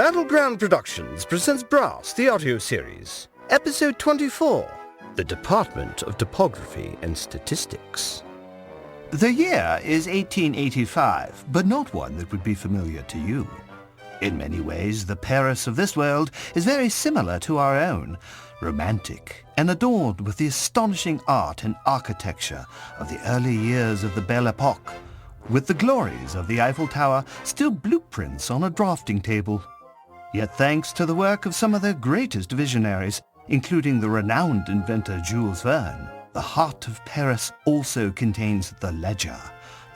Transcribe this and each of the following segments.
Battleground Productions presents Brass, the audio series, Episode 24, The Department of Topography and Statistics. The year is 1885, but not one that would be familiar to you. In many ways, the Paris of this world is very similar to our own, romantic and adorned with the astonishing art and architecture of the early years of the Belle Epoque, with the glories of the Eiffel Tower still blueprints on a drafting table. Yet thanks to the work of some of their greatest visionaries, including the renowned inventor Jules Verne, the heart of Paris also contains the Ledger,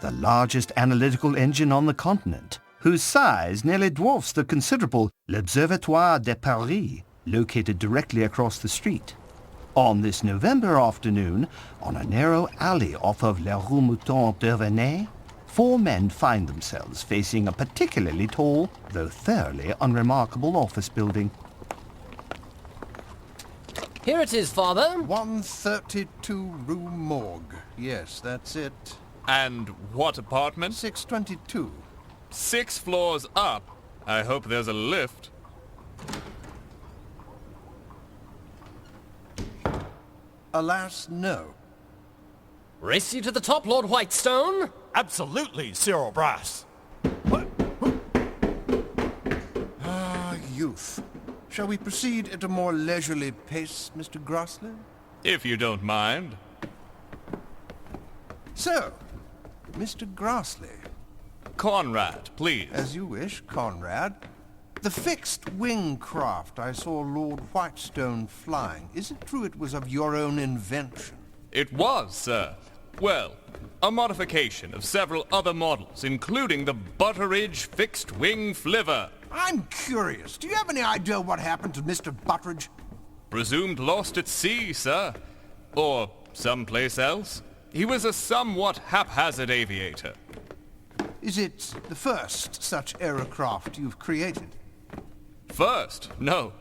the largest analytical engine on the continent, whose size nearly dwarfs the considerable L'Observatoire de Paris, located directly across the street. On this November afternoon, on a narrow alley off of La Rue Mouton d'Auvergne, four men find themselves facing a particularly tall, though thoroughly unremarkable office building. Here it is, Father. 132 Rue Morgue. Yes, that's it. And what apartment? 622. 6 floors up. I hope there's a lift. Alas, no. Race you to the top, Lord Whitestone? Absolutely, Cyril Brass. Ah, youth. Shall we proceed at a more leisurely pace, Mr. Grossley? If you don't mind. So, Mr. Grossley. Conrad, please. As you wish, Conrad. The fixed-wing craft I saw Lord Whitestone flying, is it true it was of your own invention? It was, sir. Well, a modification of several other models, including the Butteridge fixed-wing flivver. I'm curious. Do you have any idea what happened to Mr. Butteridge? Presumed lost at sea, sir. Or someplace else. He was a somewhat haphazard aviator. Is it the first such aircraft you've created? First, no.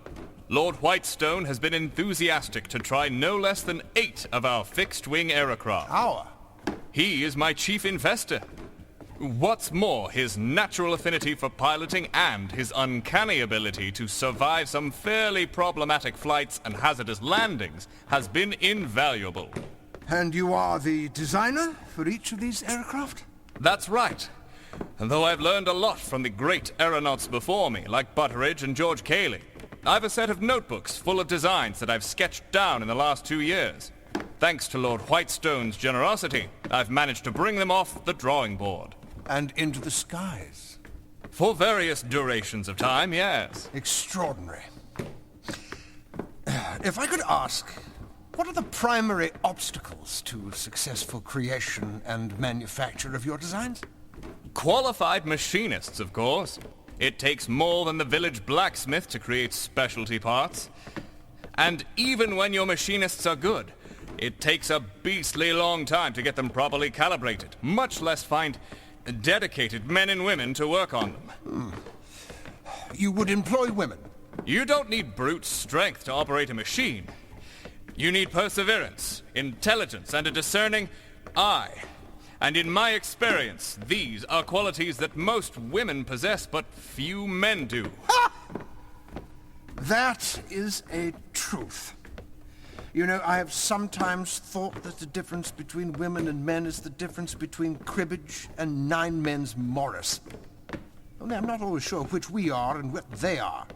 Lord Whitestone has been enthusiastic to try no less than 8 of our fixed-wing aircraft. Our? He is my chief investor. What's more, his natural affinity for piloting and his uncanny ability to survive some fairly problematic flights and hazardous landings has been invaluable. And you are the designer for each of these aircraft? That's right. And though I've learned a lot from the great aeronauts before me, like Butteridge and George Cayley, I've a set of notebooks full of designs that I've sketched down in the last 2 years. Thanks to Lord Whitestone's generosity, I've managed to bring them off the drawing board. And into the skies? For various durations of time, yes. Extraordinary. If I could ask, what are the primary obstacles to successful creation and manufacture of your designs? Qualified machinists, of course. It takes more than the village blacksmith to create specialty parts. And even when your machinists are good, it takes a beastly long time to get them properly calibrated, much less find dedicated men and women to work on them. You would employ women? You don't need brute strength to operate a machine. You need perseverance, intelligence, and a discerning eye. And in my experience, these are qualities that most women possess, but few men do. Ha! That is a truth. You know, I have sometimes thought that the difference between women and men is the difference between cribbage and nine men's Morris. Only I'm not always sure which we are and what they are.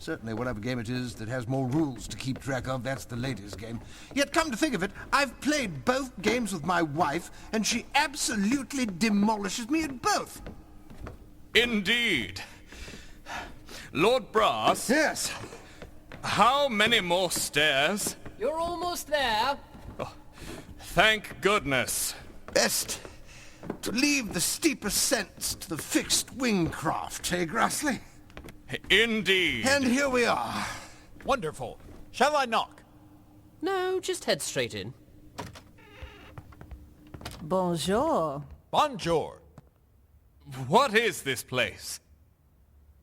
Certainly, whatever game it is that has more rules to keep track of, that's the ladies' game. Yet, come to think of it, I've played both games with my wife, and she absolutely demolishes me at both. Indeed. Lord Brass? Yes? How many more stairs? You're almost there. Oh, thank goodness. Best to leave the steep ascents to the fixed-wing craft, eh, Grossley? Indeed. And here we are. Wonderful. Shall I knock? No, just head straight in. Bonjour. Bonjour. What is this place?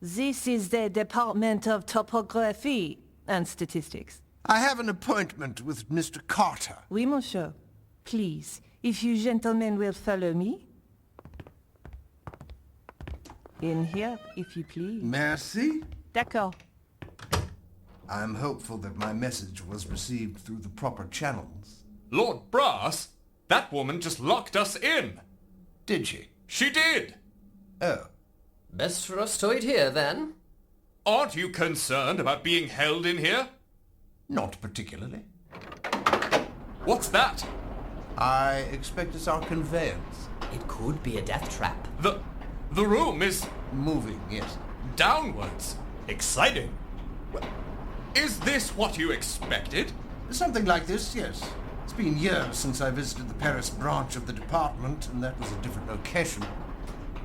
This is the Department of Topography and Statistics. I have an appointment with Mr. Carter. Oui, monsieur. Please, if you gentlemen will follow me. In here, if you please. Merci. D'accord. I'm hopeful that my message was received through the proper channels. Lord Brass? That woman just locked us in. Did she? She did. Oh. Best for us to wait here, then. Aren't you concerned about being held in here? Not particularly. What's that? I expect it's our conveyance. It could be a death trap. The room is Moving, yes. downwards. Exciting. Is this what you expected? Something like this, yes. It's been years since I visited the Paris branch of the department, and that was a different location.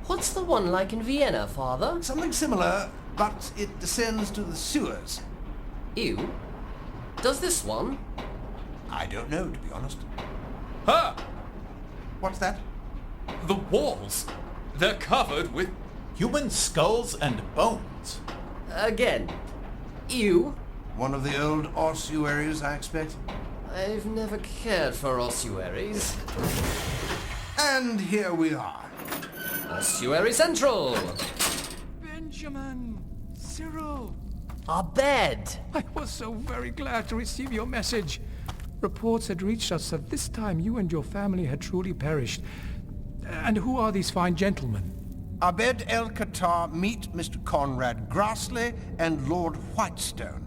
What's the one like in Vienna, Father? Something similar, but it descends to the sewers. Ew. Does this one? I don't know, to be honest. Ha! What's that? The walls. They're covered with... Human skulls and bones. Again. Ew. One of the old ossuaries, I expect. I've never cared for ossuaries. And here we are. Ossuary Central. Benjamin! Cyril! Our bed. I was so very glad to receive your message. Reports had reached us that this time you and your family had truly perished. And who are these fine gentlemen? Abed el Katar, meet Mr. Conrad Grassley and Lord Whitestone.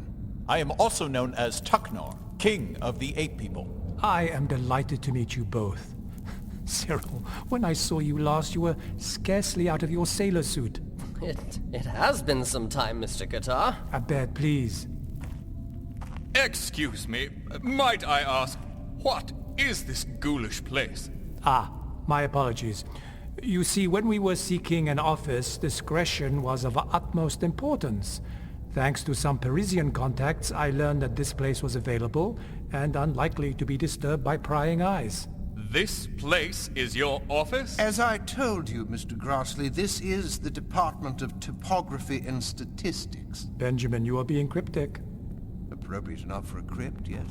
I am also known as Tuknor, King of the Ape People. I am delighted to meet you both. Cyril, when I saw you last, you were scarcely out of your sailor suit. It has been some time, Mr. Katar. Abed, please. Excuse me, might I ask, what is this ghoulish place? Ah, my apologies. You see, when we were seeking an office, discretion was of utmost importance. Thanks to some Parisian contacts, I learned that this place was available and unlikely to be disturbed by prying eyes. This place is your office? As I told you, Mr. Grassley, this is the Department of Topography and Statistics. Benjamin, you are being cryptic. Appropriate enough for a crypt, yes.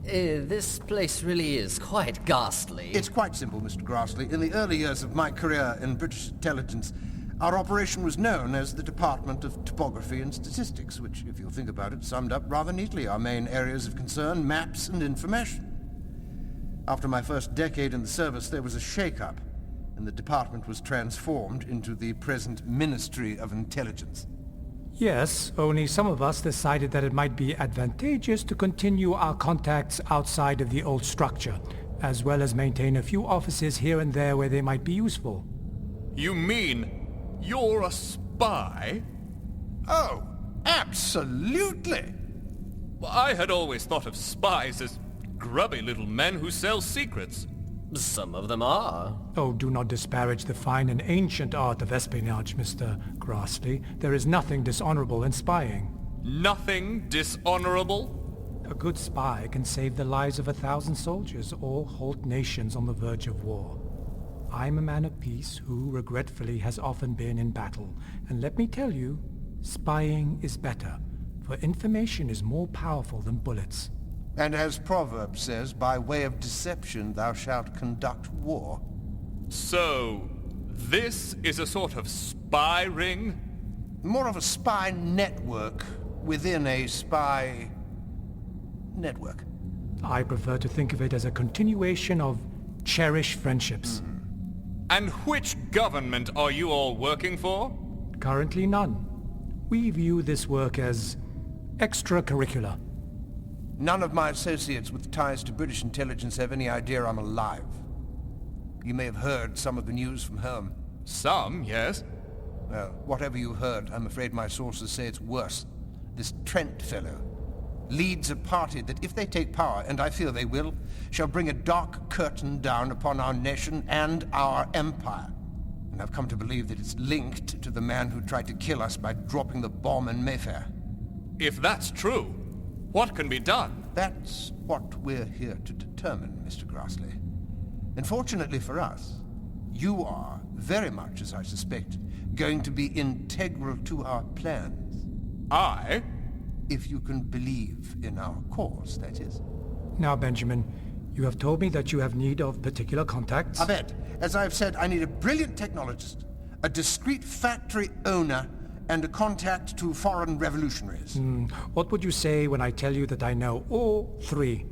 This place really is quite ghastly. It's quite simple, Mr. Grassley. In the early years of my career in British intelligence, our operation was known as the Department of Topography and Statistics, which, if you think about it, summed up rather neatly our main areas of concern, maps and information. After my first decade in the service, there was a shake-up, and the department was transformed into the present Ministry of Intelligence. Yes, only some of us decided that it might be advantageous to continue our contacts outside of the old structure, as well as maintain a few offices here and there where they might be useful. You mean you're a spy? Oh, absolutely! I had always thought of spies as grubby little men who sell secrets. Some of them are. Oh, do not disparage the fine and ancient art of espionage, Mr. Grassley. There is nothing dishonorable in spying. Nothing dishonorable? A good spy can save the lives of 1,000 soldiers or halt nations on the verge of war. I'm a man of peace who, regretfully, has often been in battle. And let me tell you, spying is better, for information is more powerful than bullets. And as proverb says, by way of deception thou shalt conduct war. So, this is a sort of spy ring? More of a spy network within a spy network. I prefer to think of it as a continuation of cherished friendships. And which government are you all working for? Currently none. We view this work as extracurricular. None of my associates with ties to British intelligence have any idea I'm alive. You may have heard some of the news from home. Some, yes. Well, whatever you heard, I'm afraid my sources say it's worse. This Trent fellow leads a party that, if they take power, and I fear they will, shall bring a dark curtain down upon our nation and our empire. And I've come to believe that it's linked to the man who tried to kill us by dropping the bomb in Mayfair. If that's true, what can be done? That's what we're here to determine, Mr. Grassley. And fortunately for us, you are, very much as I suspected, going to be integral to our plans. I? If you can believe in our cause, that is. Now, Benjamin, you have told me that you have need of particular contacts. Abed, as I've said, I need a brilliant technologist, a discreet factory owner, and a contact to foreign revolutionaries. What would you say when I tell you that I know all three?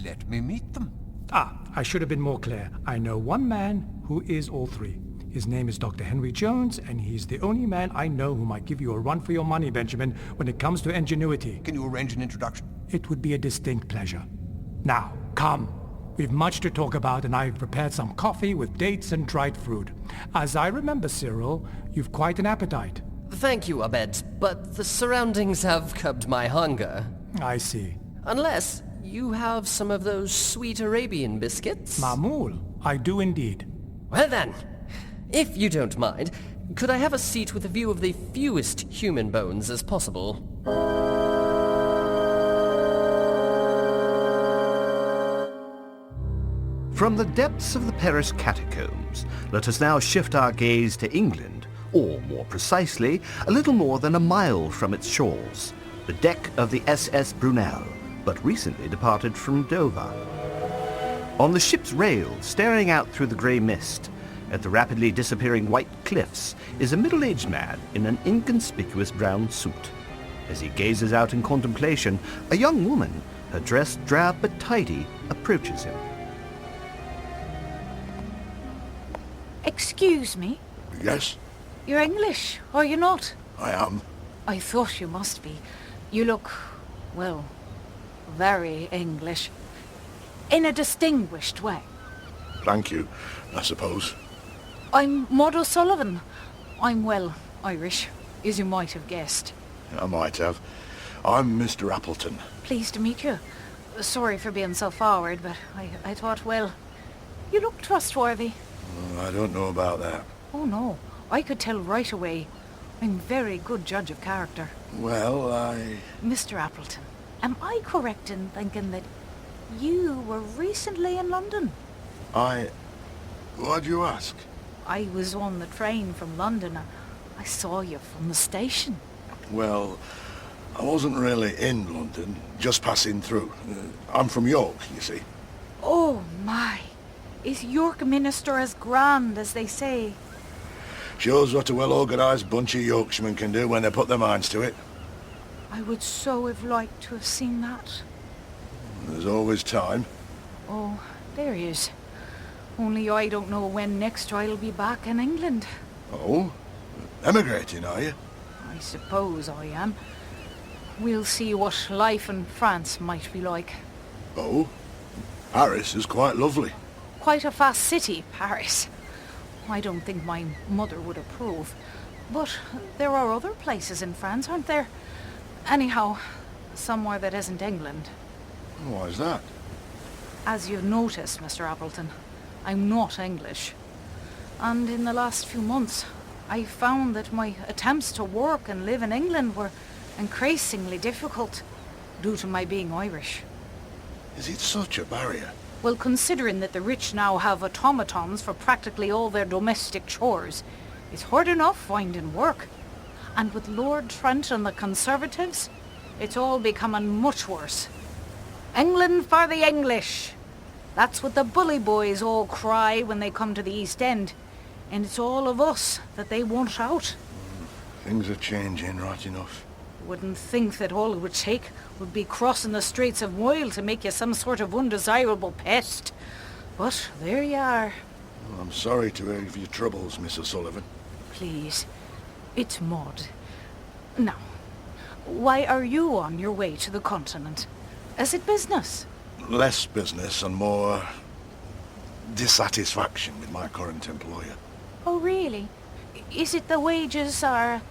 Let me meet them. I should have been more clear. I know one man who is all three. His name is Dr. Henry Jones, and he's the only man I know who might give you a run for your money, Benjamin, when it comes to ingenuity. Can you arrange an introduction? It would be a distinct pleasure. Now, come. We've much to talk about, and I've prepared some coffee with dates and dried fruit. As I remember, Cyril, you've quite an appetite. Thank you, Abed, but the surroundings have curbed my hunger. I see. Unless you have some of those sweet Arabian biscuits? Ma'mool, I do indeed. Well then, if you don't mind, could I have a seat with a view of the fewest human bones as possible? From the depths of the Paris catacombs, let us now shift our gaze to England, or more precisely, a little more than a mile from its shores, the deck of the SS Brunel, but recently departed from Dover. On the ship's rail, staring out through the grey mist, at the rapidly disappearing white cliffs, is a middle-aged man in an inconspicuous brown suit. As he gazes out in contemplation, a young woman, her dress drab but tidy, approaches him. Excuse me? Yes, You're English, are you not? I am. I thought you must be. You look, well, very English. In a distinguished way. Thank you, I suppose. I'm Maud O'Sullivan. I'm, well, Irish, as you might have guessed. I might have. I'm Mr. Appleton. Pleased to meet you. Sorry for being so forward, but I thought, well, you look trustworthy. I don't know about that. Oh no, I could tell right away. I'm a very good judge of character. Well, Mr. Appleton, am I correct in thinking that you were recently in London? Why'd you ask? I was on the train from London. I saw you from the station. Well, I wasn't really in London, just passing through. I'm from York, you see. Oh my! Is York Minster as grand as they say? Shows what a well-organised bunch of Yorkshiremen can do when they put their minds to it. I would so have liked to have seen that. There's always time. Oh, there he is. Only I don't know when next I'll be back in England. Oh? Emigrating, are you? I suppose I am. We'll see what life in France might be like. Oh? Paris is quite lovely. Quite a fast city, Paris. I don't think my mother would approve. But there are other places in France, aren't there? Anyhow, somewhere that isn't England. Why is that? As you've noticed, Mr. Appleton, I'm not English. And in the last few months, I found that my attempts to work and live in England were increasingly difficult due to my being Irish. Is it such a barrier? Well, considering that the rich now have automatons for practically all their domestic chores, it's hard enough finding work. And with Lord Trent and the Conservatives, it's all becoming much worse. England for the English! That's what the bully boys all cry when they come to the East End. And it's all of us that they want out. Things are changing right enough. Wouldn't think that all it would take would be crossing the Straits of Moyle to make you some sort of undesirable pest. But there you are. Well, I'm sorry to hear of your troubles, Miss O'Sullivan. Please, it's Maud. Now, why are you on your way to the continent? Is it business? Less business and more dissatisfaction with my current employer. Oh, really? Is it the wages or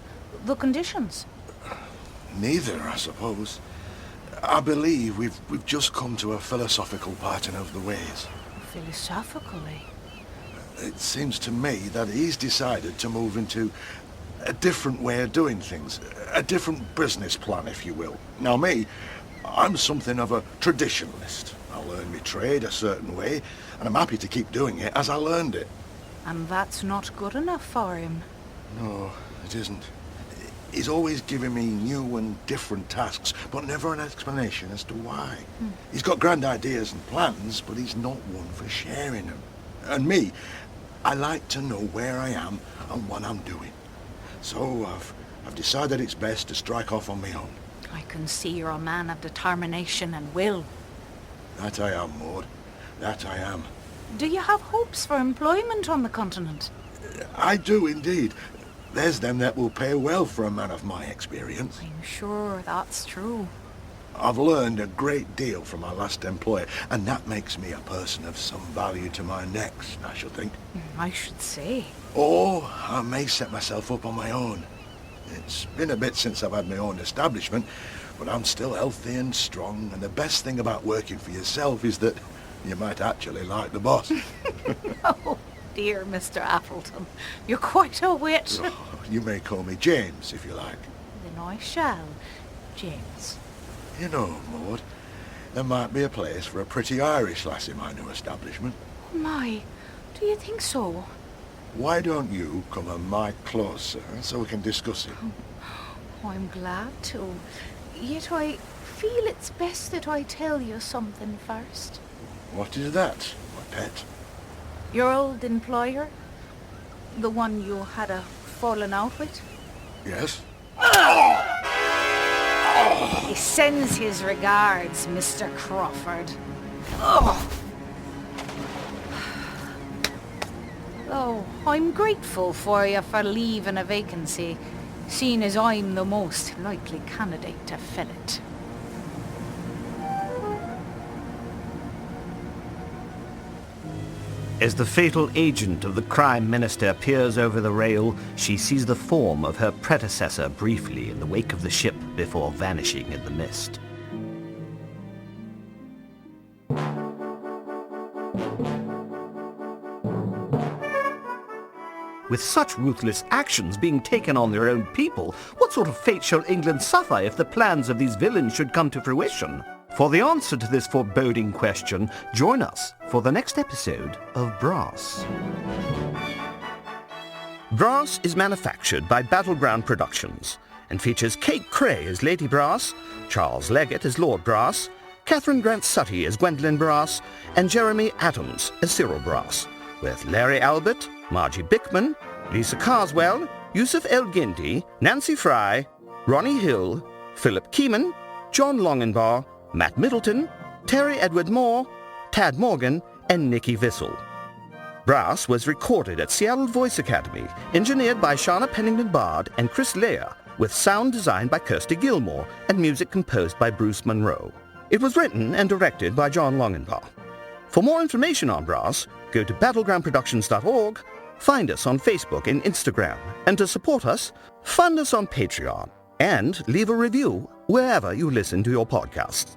the conditions? Neither, I suppose. I believe we've just come to a philosophical parting of the ways. Philosophically? It seems to me that he's decided to move into a different way of doing things. A different business plan, if you will. Now me, I'm something of a traditionalist. I learned my trade a certain way, and I'm happy to keep doing it as I learned it. And that's not good enough for him? No, it isn't. He's always giving me new and different tasks, but never an explanation as to why. He's got grand ideas and plans, but he's not one for sharing them. And me, I like to know where I am and what I'm doing. So I've decided it's best to strike off on my own. I can see you're a man of determination and will. That I am, Maud. That I am. Do you have hopes for employment on the continent? I do indeed. There's them that will pay well for a man of my experience. I'm sure that's true. I've learned a great deal from my last employer, and that makes me a person of some value to my next, I should think. I should say. Or I may set myself up on my own. It's been a bit since I've had my own establishment, but I'm still healthy and strong, and the best thing about working for yourself is that you might actually like the boss. Oh, dear Mr. Appleton, you're quite a wit. Oh, you may call me James, if you like. Then I shall, James. You know, Maud, there might be a place for a pretty Irish lass in my new establishment. Oh my, do you think so? Why don't you come a mite closer so we can discuss it? Oh, I'm glad to. Yet I feel it's best that I tell you something first. What is that, my pet? Your old employer? The one you had a falling out with? Yes? He sends his regards, Mr. Crawford. Oh, I'm grateful for you for leaving a vacancy, seeing as I'm the most likely candidate to fill it. As the fatal agent of the crime minister peers over the rail, she sees the form of her predecessor briefly in the wake of the ship before vanishing in the mist. With such ruthless actions being taken on their own people, what sort of fate shall England suffer if the plans of these villains should come to fruition? For the answer to this foreboding question, join us for the next episode of Brass. Brass is manufactured by Battleground Productions and features Kate Kraay as Lady Brass, Charles Leggett as Lord Brass, Katherine Grant-Suttie as Gwendolyn Brass, and Jeremy Adams as Cyril Brass, with Larry Albert, Margie Bickman, Lisa Carswell, Yussef Guindi, Nancy Frye, Ronnie Hill, Philip Keiman, John Longenbaugh, Matt Middleton, Terry Edward Moore, Tad Morgan, and Nikki Visel. Brass was recorded at Seattle Voice Academy, engineered by Shauna Pennington-Bard and Chris Leah, with sound designed by Kirsty Gilmore and music composed by Bruce Monroe. It was written and directed by John Longenbaugh. For more information on Brass, go to battlegroundproductions.org, find us on Facebook and Instagram, and to support us, fund us on Patreon, and leave a review wherever you listen to your podcasts.